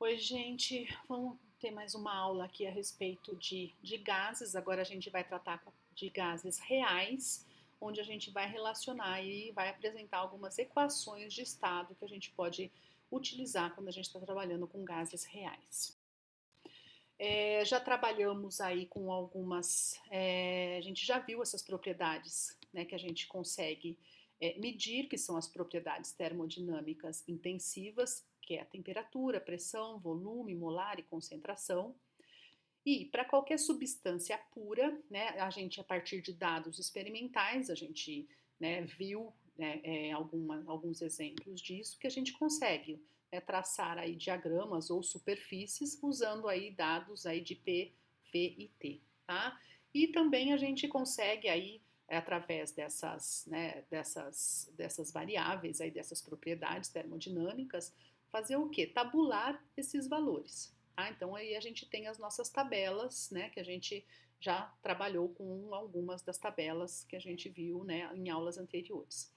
Oi, gente, vamos ter mais uma aula aqui a respeito de gases. Agora a gente vai tratar de gases reais, onde a gente vai relacionar e vai apresentar algumas equações de estado que a gente pode utilizar quando a gente está trabalhando com gases reais. Já trabalhamos aí com algumas, a gente já viu essas propriedades, né, que a gente consegue medir, que são as propriedades termodinâmicas intensivas, que é a temperatura, pressão, volume, molar e concentração. E para qualquer substância pura, né, a gente, a partir de dados experimentais, a gente, né, viu, né, alguns exemplos disso, que a gente consegue, né, traçar aí diagramas ou superfícies usando aí dados aí de P, V e T, tá? E também a gente consegue aí, através dessas, né, dessas variáveis aí, dessas propriedades termodinâmicas, fazer o quê? Tabular esses valores. Ah, então aí a gente tem as nossas tabelas, né, que a gente já trabalhou com algumas das tabelas que a gente viu, né, em aulas anteriores.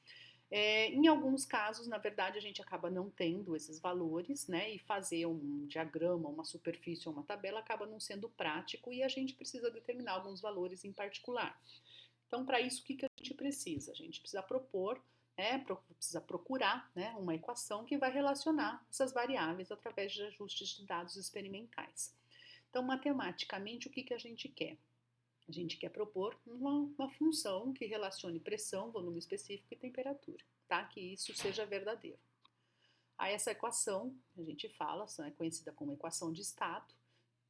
Em alguns casos, na verdade, a gente acaba não tendo esses valores, né, e fazer um diagrama, uma superfície ou uma tabela acaba não sendo prático e a gente precisa determinar alguns valores em particular. Então, para isso, o que a gente precisa? A gente precisa propor, precisa procurar, né, uma equação que vai relacionar essas variáveis através de ajustes de dados experimentais. Então, matematicamente, o que a gente quer? A gente quer propor uma função que relacione pressão, volume específico e temperatura, tá? Que isso seja verdadeiro. Aí essa equação, a gente fala, é conhecida como equação de estado,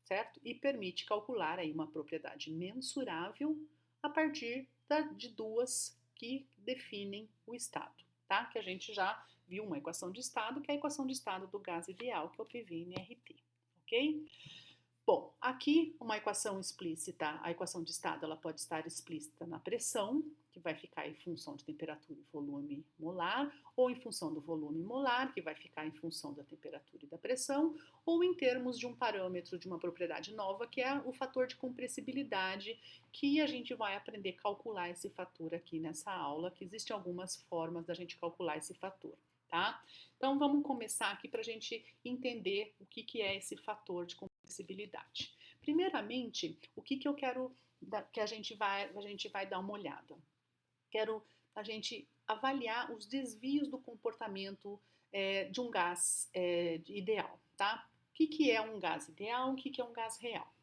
certo? E permite calcular aí uma propriedade mensurável a partir de duas que definem o estado, tá? Que a gente já viu uma equação de estado, que é a equação de estado do gás ideal, que é o PV-nRT, ok? Bom, aqui uma equação explícita, a equação de estado ela pode estar explícita na pressão, que vai ficar em função de temperatura e volume molar, ou em função do volume molar, que vai ficar em função da temperatura e da pressão, ou em termos de um parâmetro de uma propriedade nova, que é o fator de compressibilidade, que a gente vai aprender a calcular esse fator aqui nessa aula, que existem algumas formas da gente calcular esse fator, tá? Então vamos começar aqui para a gente entender o que é esse fator de compressibilidade. Primeiramente, o que eu quero que a gente vai dar uma olhada? Quero a gente avaliar os desvios do comportamento de um gás ideal, tá? O que é um gás ideal? O que é um gás real?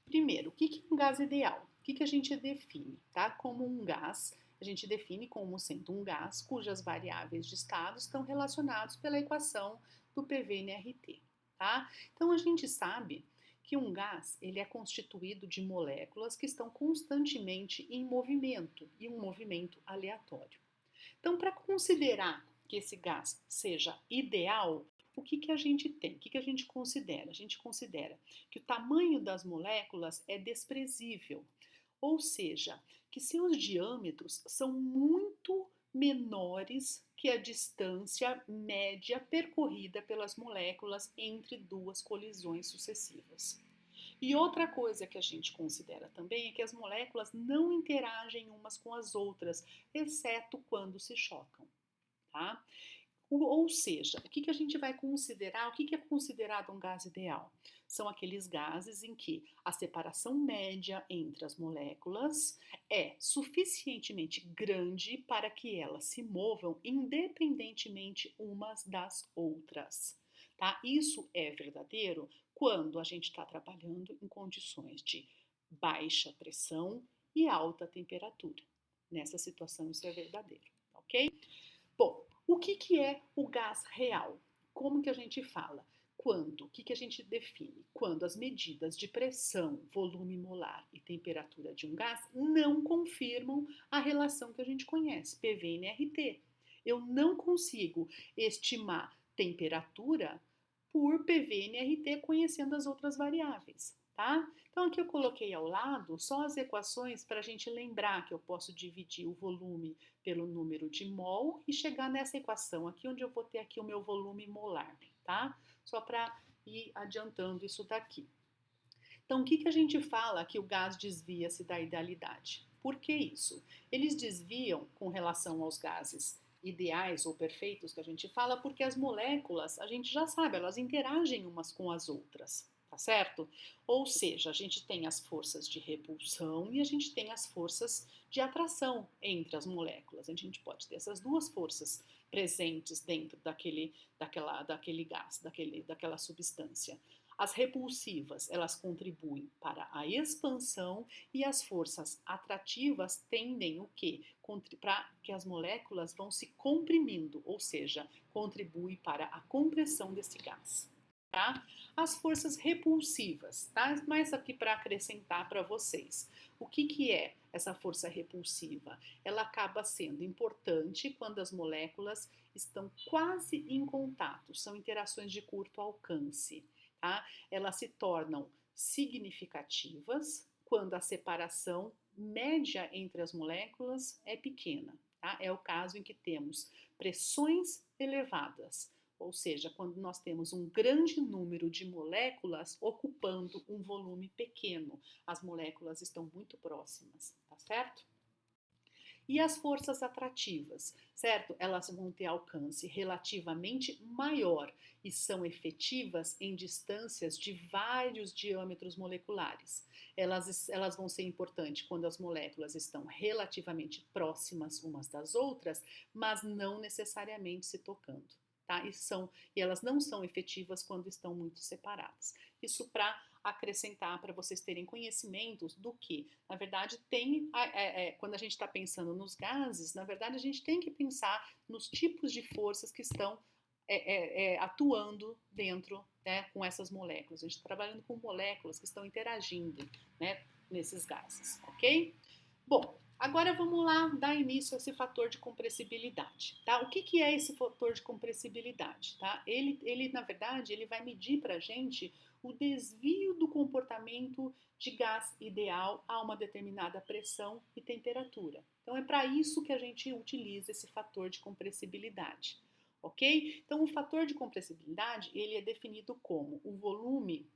Primeiro, o que é um gás ideal? O que a gente define, tá? Como um gás, a gente define como sendo um gás cujas variáveis de estado estão relacionados pela equação do PV-nRT, tá? Então a gente sabe que um gás ele é constituído de moléculas que estão constantemente em movimento e um movimento aleatório. Então, para considerar que esse gás seja ideal, o que a gente tem? O que a gente considera? A gente considera que o tamanho das moléculas é desprezível, ou seja, que seus diâmetros são muito menores que a distância média percorrida pelas moléculas entre duas colisões sucessivas. E outra coisa que a gente considera também é que as moléculas não interagem umas com as outras, exceto quando se chocam, tá? Ou seja, o que a gente vai considerar? O que é considerado um gás ideal? São aqueles gases em que a separação média entre as moléculas é suficientemente grande para que elas se movam independentemente umas das outras. Tá? Isso é verdadeiro quando a gente está trabalhando em condições de baixa pressão e alta temperatura. Nessa situação, isso é verdadeiro, ok? Bom, o que é o gás real? Como que a gente fala? Quando? O que a gente define? Quando as medidas de pressão, volume molar e temperatura de um gás não confirmam a relação que a gente conhece, PV-nRT. Eu não consigo estimar temperatura por PV-nRT conhecendo as outras variáveis, tá? Então aqui eu coloquei ao lado só as equações para a gente lembrar que eu posso dividir o volume pelo número de mol e chegar nessa equação aqui onde eu vou ter aqui o meu volume molar, tá? Só para ir adiantando isso daqui. Então, o que a gente fala que o gás desvia-se da idealidade? Por que isso? Eles desviam com relação aos gases ideais ou perfeitos que a gente fala, porque as moléculas, a gente já sabe, elas interagem umas com as outras, tá certo? Ou seja, a gente tem as forças de repulsão e a gente tem as forças de atração entre as moléculas. A gente pode ter essas duas forças presentes dentro daquele gás, daquela substância. As repulsivas, elas contribuem para a expansão e as forças atrativas tendem o quê? Para que as moléculas vão se comprimindo, ou seja, contribui para a compressão desse gás. Tá? As forças repulsivas, tá? Mais aqui para acrescentar para vocês. O que é essa força repulsiva? Ela acaba sendo importante quando as moléculas estão quase em contato, são interações de curto alcance. Tá? Elas se tornam significativas quando a separação média entre as moléculas é pequena. Tá? É o caso em que temos pressões elevadas, ou seja, quando nós temos um grande número de moléculas ocupando um volume pequeno. As moléculas estão muito próximas, tá certo? E as forças atrativas, certo? Elas vão ter alcance relativamente maior e são efetivas em distâncias de vários diâmetros moleculares. Elas vão ser importantes quando as moléculas estão relativamente próximas umas das outras, mas não necessariamente se tocando. Tá? E elas não são efetivas quando estão muito separadas. Isso para acrescentar, para vocês terem conhecimentos do que, na verdade, quando a gente está pensando nos gases, na verdade, a gente tem que pensar nos tipos de forças que estão atuando dentro, né, com essas moléculas. A gente está trabalhando com moléculas que estão interagindo, né, nesses gases, ok? Bom, agora vamos lá dar início a esse fator de compressibilidade, tá? O que é esse fator de compressibilidade, tá? Na verdade, ele vai medir para a gente o desvio do comportamento de gás ideal a uma determinada pressão e temperatura. Então, é para isso que a gente utiliza esse fator de compressibilidade, ok? Então, o fator de compressibilidade, ele é definido como o volume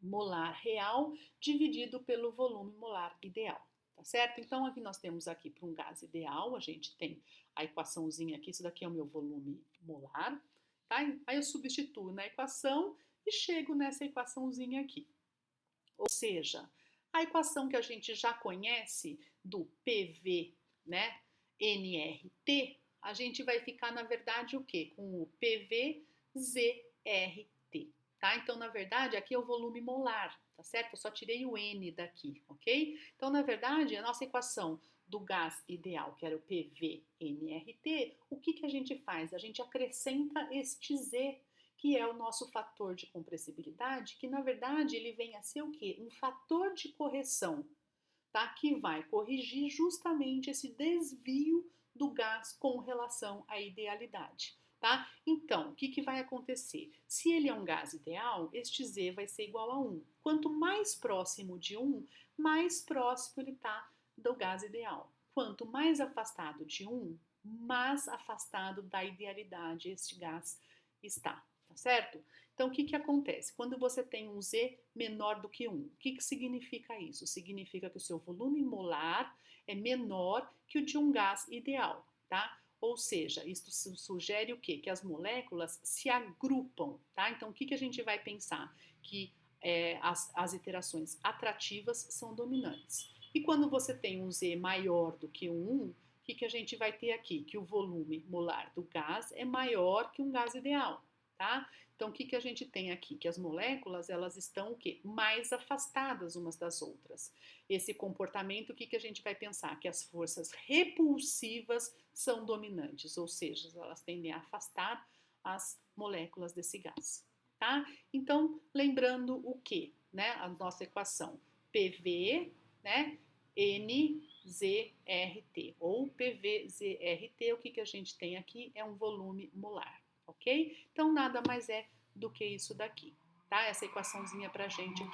molar real dividido pelo volume molar ideal. Tá certo? Então, aqui nós temos aqui para um gás ideal, a gente tem a equaçãozinha aqui, isso daqui é o meu volume molar, tá? Aí eu substituo na equação e chego nessa equaçãozinha aqui. Ou seja, a equação que a gente já conhece do PV, né, nRT, a gente vai ficar, na verdade, o quê? Com o PVZRT, tá? Então, na verdade, aqui é o volume molar, tá certo? Eu só tirei o N daqui, ok? Então, na verdade, a nossa equação do gás ideal, que era o PVnRT, o que a gente faz? A gente acrescenta este Z, que é o nosso fator de compressibilidade, que na verdade ele vem a ser o quê? Um fator de correção, tá? Que vai corrigir justamente esse desvio do gás com relação à idealidade. Tá? Então, o que vai acontecer? Se ele é um gás ideal, este Z vai ser igual a 1. Quanto mais próximo de 1, mais próximo ele está do gás ideal. Quanto mais afastado de 1, mais afastado da idealidade este gás está. Tá certo? Então, o que acontece? Quando você tem um Z menor do que 1, o que significa isso? Significa que o seu volume molar é menor que o de um gás ideal, tá? Ou seja, isso sugere o quê? Que as moléculas se agrupam, tá? Então, o que a gente vai pensar? Que as interações atrativas são dominantes. E quando você tem um Z maior do que um 1, o que a gente vai ter aqui? Que o volume molar do gás é maior que um gás ideal, tá? Então, o que a gente tem aqui? Que as moléculas, elas estão o quê? Mais afastadas umas das outras. Esse comportamento, o que a gente vai pensar? Que as forças repulsivas são dominantes, ou seja, elas tendem a afastar as moléculas desse gás, tá? Então, lembrando o quê? Né? A nossa equação PV, né? NZRT, ou PVZRT, o que a gente tem aqui é um volume molar. Ok? Então, nada mais é do que isso daqui, tá? Essa equaçãozinha pra gente aqui.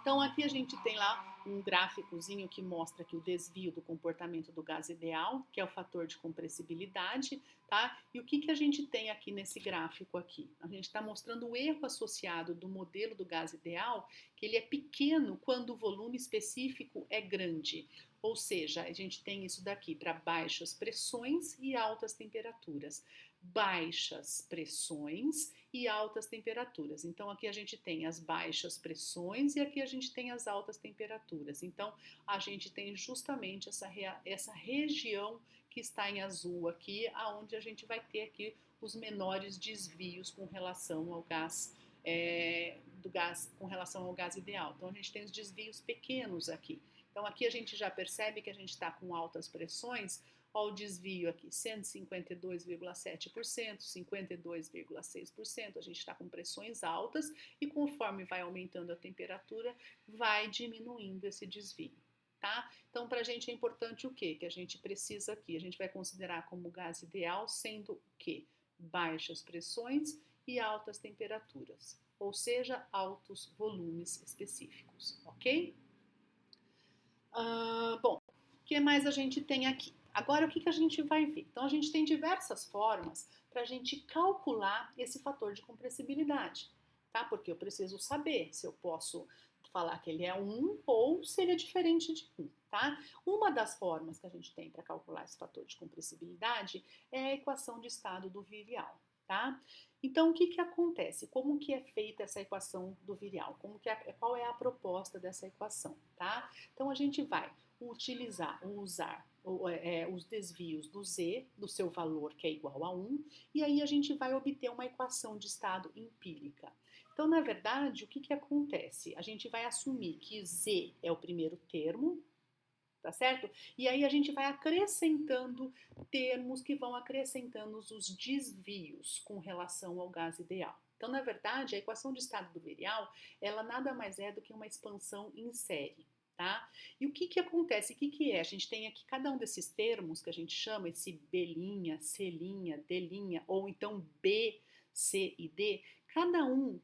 Então aqui a gente tem lá um gráficozinho que mostra aqui o desvio do comportamento do gás ideal, que é o fator de compressibilidade, tá? E o que a gente tem aqui nesse gráfico aqui? A gente está mostrando o erro associado do modelo do gás ideal, que ele é pequeno quando o volume específico é grande. Ou seja, a gente tem isso daqui para baixas pressões e altas temperaturas. Baixas pressões e altas temperaturas. Então, aqui a gente tem as baixas pressões e aqui a gente tem as altas temperaturas. Então, a gente tem justamente essa região que está em azul aqui, aonde a gente vai ter aqui os menores desvios com relação ao gás, com relação ao gás ideal. Então, a gente tem os desvios pequenos aqui. Então, aqui a gente já percebe que a gente está com altas pressões. Olha o desvio aqui, 152,7%, 52,6%. A gente está com pressões altas e conforme vai aumentando a temperatura, vai diminuindo esse desvio, tá? Então, para a gente é importante o quê? Que a gente precisa aqui, a gente vai considerar como gás ideal sendo o quê? Baixas pressões e altas temperaturas, ou seja, altos volumes específicos, ok? Bom, o que mais a gente tem aqui? Agora, o que a gente vai ver? Então, a gente tem diversas formas para a gente calcular esse fator de compressibilidade, tá? Porque eu preciso saber se eu posso falar que ele é 1 ou se ele é diferente de 1, tá? Uma das formas que a gente tem para calcular esse fator de compressibilidade é a equação de estado do virial, tá? Então, o que acontece? Como que é feita essa equação do virial? Qual é a proposta dessa equação, tá? Então, a gente vai usar os desvios do Z, do seu valor, que é igual a 1, e aí a gente vai obter uma equação de estado empírica. Então, na verdade, o que acontece? A gente vai assumir que Z é o primeiro termo, tá certo? E aí a gente vai acrescentando termos que vão acrescentando os desvios com relação ao gás ideal. Então, na verdade, a equação de estado do virial, ela nada mais é do que uma expansão em série, tá? E o que acontece? O que é? A gente tem aqui cada um desses termos que a gente chama, esse B', C', D', ou então B, C e D, cada um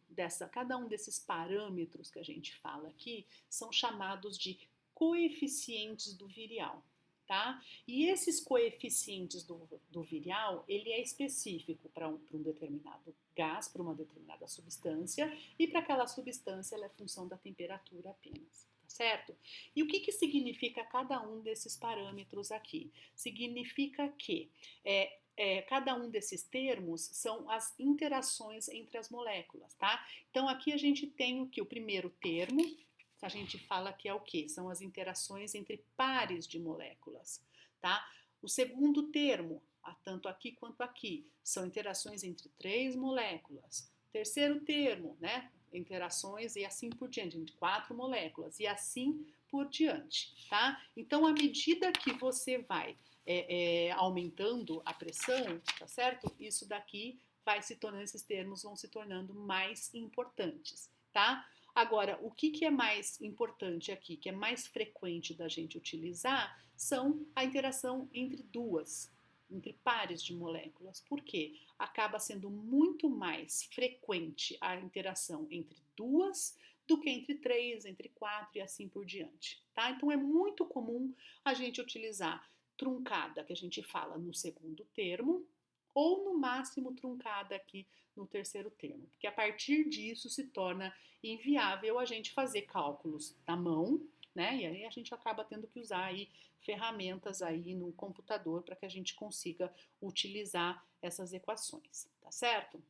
desses parâmetros que a gente fala aqui são chamados de coeficientes do virial, tá? E esses coeficientes do virial, ele é específico para um determinado gás, para uma determinada substância, e para aquela substância ela é função da temperatura apenas, tá certo? E o que significa cada um desses parâmetros aqui? Significa que cada um desses termos são as interações entre as moléculas, tá? Então aqui a gente tem o primeiro termo, a gente fala que é o quê? São as interações entre pares de moléculas, tá? O segundo termo, tanto aqui quanto aqui, são interações entre 3 moléculas. Terceiro termo, né? Interações e assim por diante, entre 4 moléculas e assim por diante, tá? Então, à medida que você vai aumentando a pressão, tá certo? Isso daqui vai se tornando, esses termos vão se tornando mais importantes, tá? Agora, o que é mais importante aqui, que é mais frequente da gente utilizar, são a interação entre pares de moléculas. Por quê? Acaba sendo muito mais frequente a interação entre 2 do que entre 3, entre 4 e assim por diante, tá? Então, é muito comum a gente utilizar truncada, que a gente fala no segundo termo, ou no máximo truncada aqui no terceiro termo, porque a partir disso se torna inviável a gente fazer cálculos na mão, né? E aí a gente acaba tendo que usar aí ferramentas aí no computador para que a gente consiga utilizar essas equações, tá certo?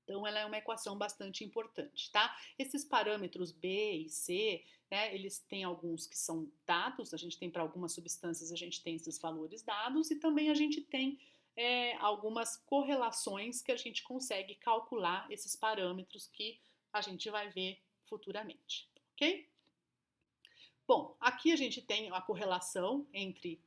Então, ela é uma equação bastante importante, tá? Esses parâmetros B e C, né, eles têm alguns que são dados, a gente tem para algumas substâncias, a gente tem esses valores dados e também a gente tem algumas correlações que a gente consegue calcular esses parâmetros que a gente vai ver futuramente, ok? Bom, aqui a gente tem a correlação entre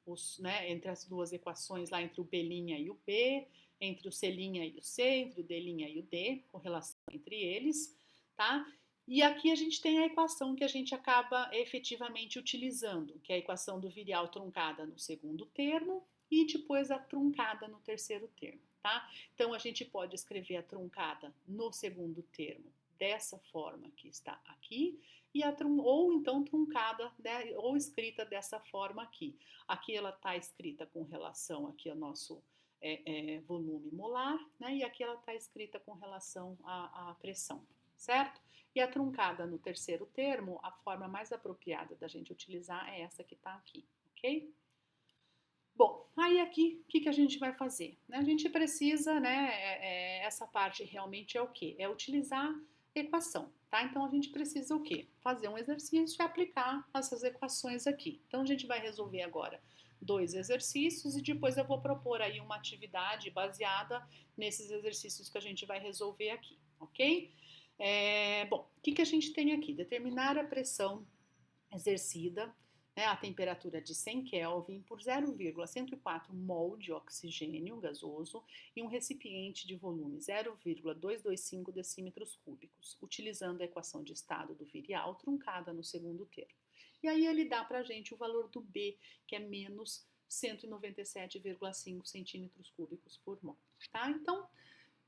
as duas equações lá, entre o B' e o B, entre o C' e o C, entre o D' e o D, correlação entre eles, tá? E aqui a gente tem a equação que a gente acaba efetivamente utilizando, que é a equação do virial truncada no segundo termo e depois a truncada no terceiro termo, tá? Então a gente pode escrever a truncada no segundo termo dessa forma que está aqui, ou então truncada, né, ou escrita dessa forma aqui. Aqui ela está escrita com relação aqui ao nosso volume molar, né, e aqui ela está escrita com relação à pressão, certo? E a truncada no terceiro termo, a forma mais apropriada da gente utilizar é essa que está aqui, ok? Bom, aí aqui, o que a gente vai fazer? A gente precisa, né, essa parte realmente é o quê? É utilizar equação, tá? Então, a gente precisa o quê? Fazer um exercício e aplicar essas equações aqui. Então, a gente vai resolver agora 2 exercícios e depois eu vou propor aí uma atividade baseada nesses exercícios que a gente vai resolver aqui, ok? Bom, o que a gente tem aqui? Determinar a pressão exercida, né, a temperatura de 100 Kelvin por 0,104 mol de oxigênio gasoso em um recipiente de volume 0,225 decímetros cúbicos, utilizando a equação de estado do virial truncada no segundo termo. E aí ele dá para a gente o valor do B, que é menos 197,5 centímetros cúbicos por mol. Tá? Então,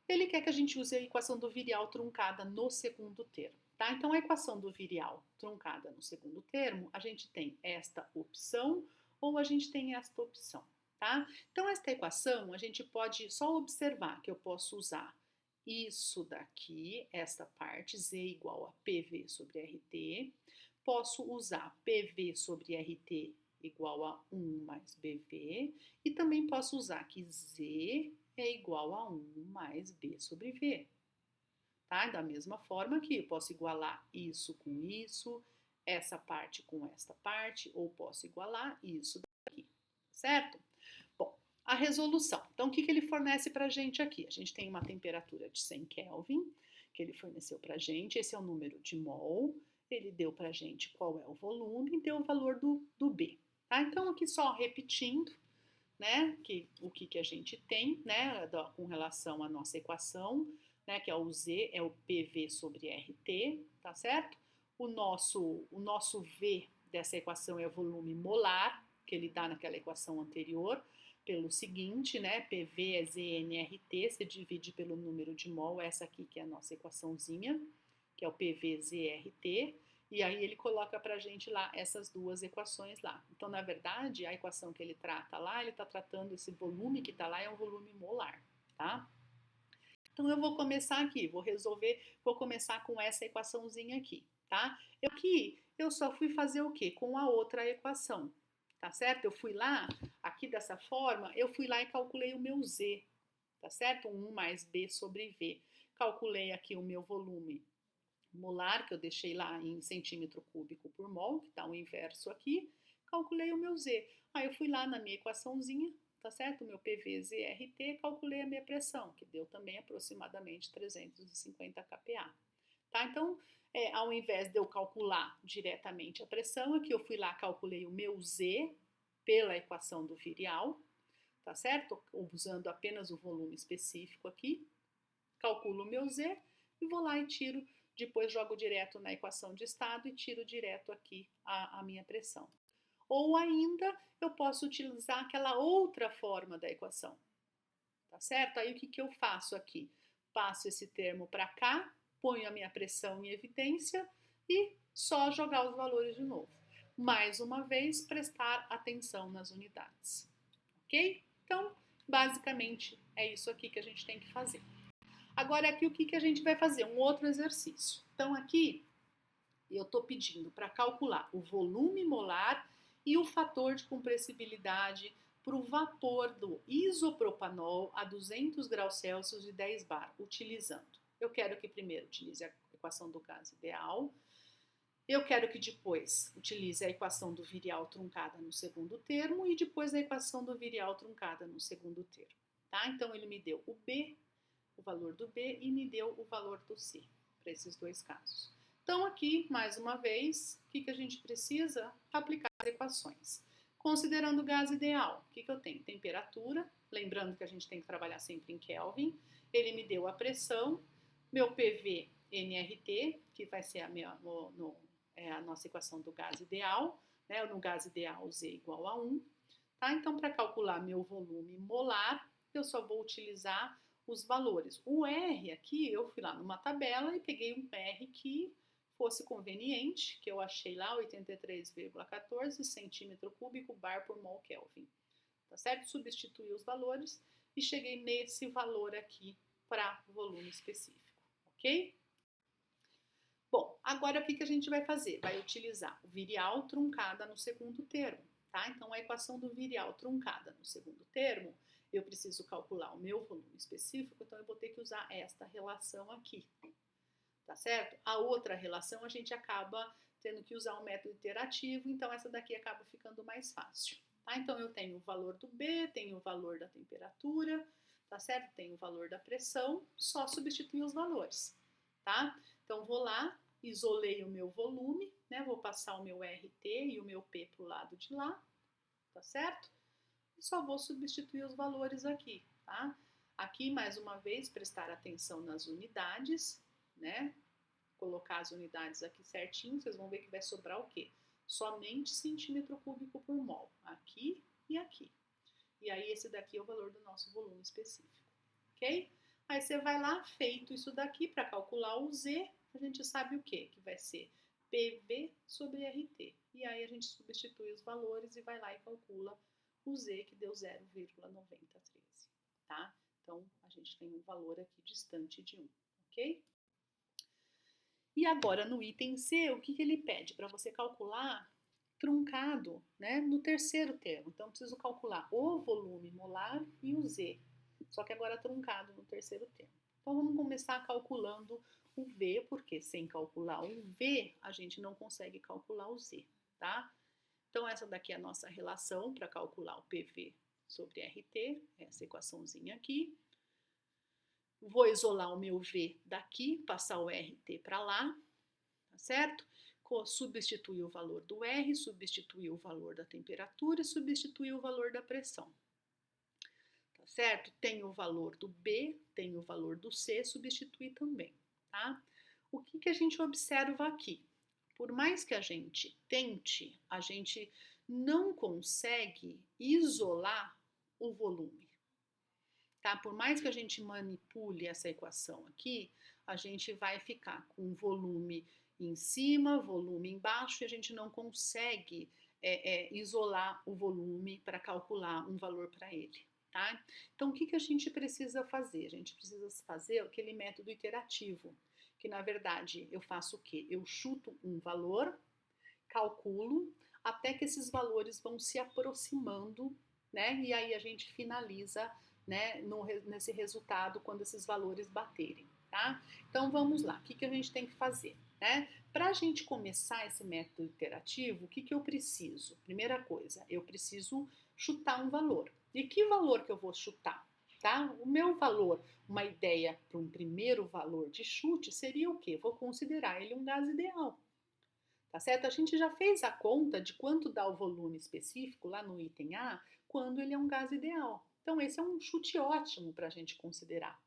ele quer que a gente use a equação do virial truncada no segundo termo. Tá? Então, a equação do virial truncada no segundo termo, a gente tem esta opção ou a gente tem esta opção. Tá? Então, esta equação, a gente pode só observar que eu posso usar isso daqui, esta parte, Z igual a PV sobre RT. Posso usar PV sobre RT igual a 1 mais BV. E também posso usar que Z é igual a 1 mais B sobre V. Tá? Da mesma forma que eu posso igualar isso com isso, essa parte com esta parte, ou posso igualar isso daqui, certo? Bom, a resolução. Então, o que ele fornece para a gente aqui? A gente tem uma temperatura de 100 Kelvin, que ele forneceu para a gente, esse é o número de mol, ele deu para a gente qual é o volume e deu o valor do B. Tá? Então, aqui só repetindo, né, o que a gente tem, né, com relação à nossa equação, né, que é o Z, é o PV sobre RT, tá certo? O nosso V dessa equação é o volume molar, que ele dá naquela equação anterior, pelo seguinte, né, PV é ZNRT, se divide pelo número de mol, essa aqui que é a nossa equaçãozinha, que é o PVZRT, e aí ele coloca pra gente lá essas duas equações lá. Então, na verdade, a equação que ele trata lá, ele está tratando esse volume que está lá, é um volume molar, tá? Então, eu vou começar aqui, vou começar com essa equaçãozinha aqui, tá? Aqui, eu só fui fazer o quê? Com a outra equação, tá certo? Eu fui lá, aqui dessa forma, eu fui lá e calculei o meu Z, tá certo? 1 mais B sobre V. Calculei aqui o meu volume molar, que eu deixei lá em centímetro cúbico por mol, que está o inverso aqui, calculei o meu Z. Aí eu fui lá na minha equaçãozinha, tá certo? O meu PVZRT, calculei a minha pressão, que deu também aproximadamente 350 kPa. Tá? Então, ao invés de eu calcular diretamente a pressão, aqui eu fui lá, calculei o meu Z pela equação do virial, tá certo? Usando apenas o volume específico aqui, calculo o meu Z e vou lá e tiro. Depois jogo direto na equação de estado e tiro direto aqui a minha pressão. Ou ainda eu posso utilizar aquela outra forma da equação, tá certo? Aí o que eu faço aqui? Passo esse termo para cá, ponho a minha pressão em evidência e só jogar os valores de novo. Mais uma vez, prestar atenção nas unidades, ok? Então, basicamente, é isso aqui que a gente tem que fazer. Agora, aqui o que a gente vai fazer? Um outro exercício. Então, aqui eu estou pedindo para calcular o volume molar e o fator de compressibilidade para o vapor do isopropanol a 200 graus Celsius e 10 bar, utilizando. Eu quero que primeiro utilize a equação do gás ideal. Eu quero que depois utilize a equação do virial truncada no segundo termo e depois a equação do virial truncada no segundo termo. Tá? Então, ele me deu o B, o valor do B e me deu o valor do C, para esses dois casos. Então, aqui, mais uma vez, o que a gente precisa? Aplicar as equações. Considerando o gás ideal, o que eu tenho? Temperatura, lembrando que a gente tem que trabalhar sempre em Kelvin. Ele me deu a pressão, meu PV nRT, que vai ser a nossa equação do gás ideal, né? No gás ideal, Z igual a 1. Tá? Então, para calcular meu volume molar, eu só vou utilizar os valores. O R aqui, eu fui lá numa tabela e peguei um R que fosse conveniente, que eu achei lá 83,14 centímetro cúbico bar por mol Kelvin. Tá certo? Substituí os valores e cheguei nesse valor aqui para volume específico, ok? Bom, agora o que a gente vai fazer? Vai utilizar o virial truncada no segundo termo, tá? Então, a equação do virial truncada no segundo termo, eu preciso calcular o meu volume específico, então eu vou ter que usar esta relação aqui, tá certo? A outra relação a gente acaba tendo que usar um método iterativo, então essa daqui acaba ficando mais fácil, tá? Então, eu tenho o valor do B, tenho o valor da temperatura, tá certo? Tenho o valor da pressão, só substituir os valores, tá? Então, vou lá, isolei o meu volume, né? Vou passar o meu RT e o meu P para o lado de lá, tá certo? E só vou substituir os valores aqui, tá? Aqui, mais uma vez, prestar atenção nas unidades, né? Colocar as unidades aqui certinho, vocês vão ver que vai sobrar o quê? Somente centímetro cúbico por mol, aqui e aqui. E aí, esse daqui é o valor do nosso volume específico, ok? Aí você vai lá, feito isso daqui, para calcular o Z, a gente sabe o quê? Que vai ser PV sobre RT. E aí a gente substitui os valores e vai lá e calcula o Z, que deu 0,9013, tá? Então, a gente tem um valor aqui distante de 1, ok? E agora, no item C, o que ele pede? Para você calcular truncado, né, no terceiro termo. Então, eu preciso calcular o volume molar e o Z, só que agora truncado no terceiro termo. Então, vamos começar calculando o V, porque sem calcular o V, a gente não consegue calcular o Z, tá? Então, essa daqui é a nossa relação para calcular o PV sobre RT, essa equaçãozinha aqui. Vou isolar o meu V daqui, passar o RT para lá, tá certo? Substituir o valor do R, substituir o valor da temperatura e substituir o valor da pressão. Tá certo? Tem o valor do B, tem o valor do C, substituir também, tá? O que a gente observa aqui? Por mais que a gente tente, a gente não consegue isolar o volume, tá? Por mais que a gente manipule essa equação aqui, a gente vai ficar com volume em cima, volume embaixo, e a gente não consegue isolar o volume para calcular um valor para ele, tá? Então, o que a gente precisa fazer? A gente precisa fazer aquele método iterativo, que na verdade eu faço o quê? Eu chuto um valor, calculo, até que esses valores vão se aproximando, né? E aí a gente finaliza, né, nesse resultado quando esses valores baterem, tá? Então vamos lá, o que a gente tem que fazer, né? Para a gente começar esse método iterativo, o que eu preciso? Primeira coisa, eu preciso chutar um valor. E que valor que eu vou chutar? Tá? O meu valor, uma ideia para um primeiro valor de chute seria o quê? Vou considerar ele um gás ideal. Tá certo? A gente já fez a conta de quanto dá o volume específico lá no item A, quando ele é um gás ideal. Então, esse é um chute ótimo para a gente considerar,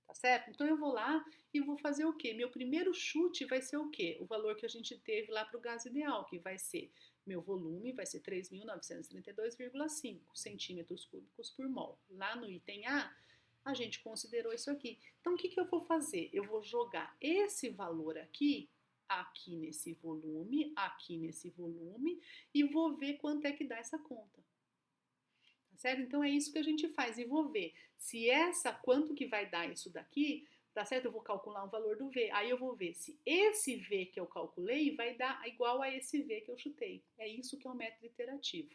tá certo? Então, eu vou lá e vou fazer o quê? Meu primeiro chute vai ser o quê? O valor que a gente teve lá para o gás ideal, que vai ser, meu volume vai ser 3.932,5 centímetros cúbicos por mol. Lá no item a gente considerou isso aqui. Então, o que eu vou fazer? Eu vou jogar esse valor aqui nesse volume, e vou ver quanto é que dá essa conta. Tá certo? Então é isso que a gente faz e vou ver se quanto que vai dar isso daqui, tá certo? Eu vou calcular o valor do V. Aí eu vou ver se esse V que eu calculei vai dar igual a esse V que eu chutei. É isso que é o método iterativo.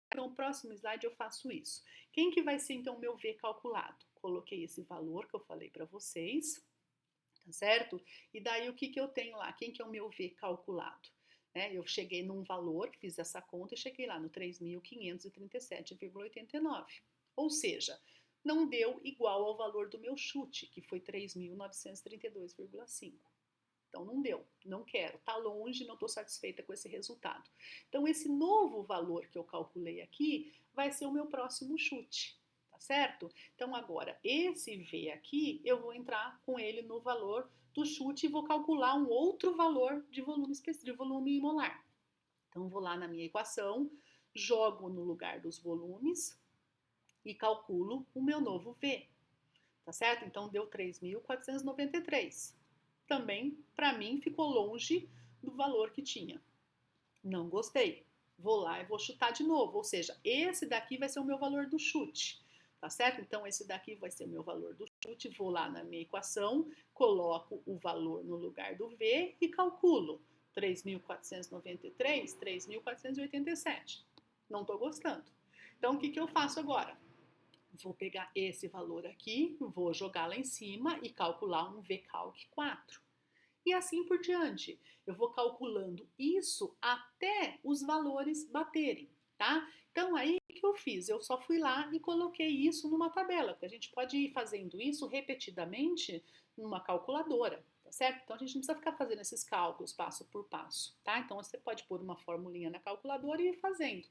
Então, no próximo slide eu faço isso. Quem que vai ser então o meu V calculado? Coloquei esse valor que eu falei para vocês, tá certo? E daí o que eu tenho lá? Quem que é o meu V calculado? Né? Eu cheguei num valor, fiz essa conta e cheguei lá no 3.537,89. Ou seja, não deu igual ao valor do meu chute, que foi 3.932,5. Então não deu, não quero, tá longe, não estou satisfeita com esse resultado. Então esse novo valor que eu calculei aqui vai ser o meu próximo chute. Certo? Então, agora, esse V aqui, eu vou entrar com ele no valor do chute e vou calcular um outro valor de volume molar. Então, vou lá na minha equação, jogo no lugar dos volumes e calculo o meu novo V. tá certo? Então deu 3.493. Também, para mim, ficou longe do valor que tinha. Não gostei. Vou lá e vou chutar de novo. Ou seja, esse daqui vai ser o meu valor do chute. Tá certo? Então, esse daqui vai ser o meu valor do chute. Vou lá na minha equação, coloco o valor no lugar do V e calculo. 3.493, 3.487. Não estou gostando. Então, o que eu faço agora? Vou pegar esse valor aqui, vou jogar lá em cima e calcular um VCalc 4. E assim por diante. Eu vou calculando isso até os valores baterem, tá? Então, aí o que eu fiz? Eu só fui lá e coloquei isso numa tabela, porque a gente pode ir fazendo isso repetidamente numa calculadora, tá certo? Então, a gente não precisa ficar fazendo esses cálculos passo por passo, tá? Então, você pode pôr uma formulinha na calculadora e ir fazendo.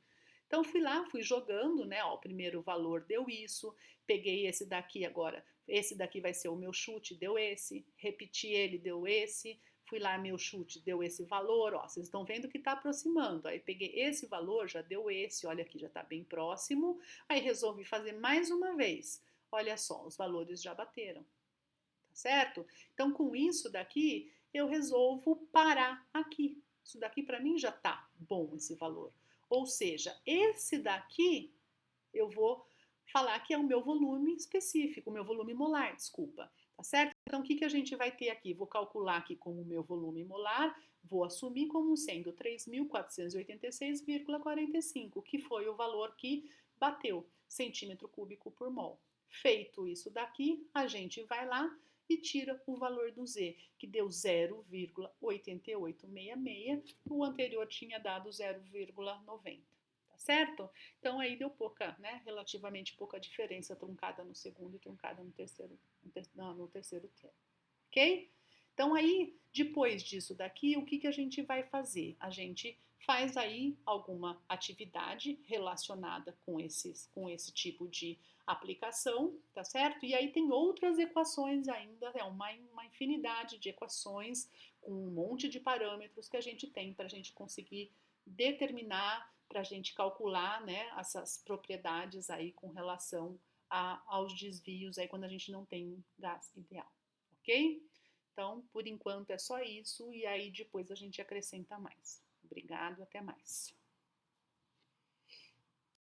Então, fui lá, fui jogando, né? Ó, o primeiro valor deu isso, peguei esse daqui agora, esse daqui vai ser o meu chute, deu esse, repeti ele, deu esse, fui lá, meu chute deu esse valor, ó, vocês estão vendo que está aproximando, aí peguei esse valor, já deu esse, olha aqui, já está bem próximo, aí resolvi fazer mais uma vez, olha só, os valores já bateram, tá certo? Então, com isso daqui, eu resolvo parar aqui, isso daqui para mim já tá bom esse valor, ou seja, esse daqui eu vou falar que é o meu volume específico, o meu volume molar, desculpa, tá certo? Então, o que a gente vai ter aqui? Vou calcular aqui como o meu volume molar, vou assumir como sendo 3.486,45, que foi o valor que bateu, centímetro cúbico por mol. Feito isso daqui, a gente vai lá e tira o valor do Z, que deu 0,8866, o anterior tinha dado 0,90. Certo? Então aí deu pouca, né? Relativamente pouca diferença truncada no segundo e truncada no terceiro, no terceiro termo. Ok? Então aí, depois disso daqui, o que a gente vai fazer? A gente faz aí alguma atividade relacionada com esse tipo de aplicação, tá certo? E aí tem outras equações ainda, é uma infinidade de equações com um monte de parâmetros que a gente tem para a gente conseguir determinar, para a gente calcular, né, essas propriedades aí com relação aos desvios aí quando a gente não tem gás ideal, ok? Então, por enquanto é só isso e aí depois a gente acrescenta mais. Obrigado, até mais.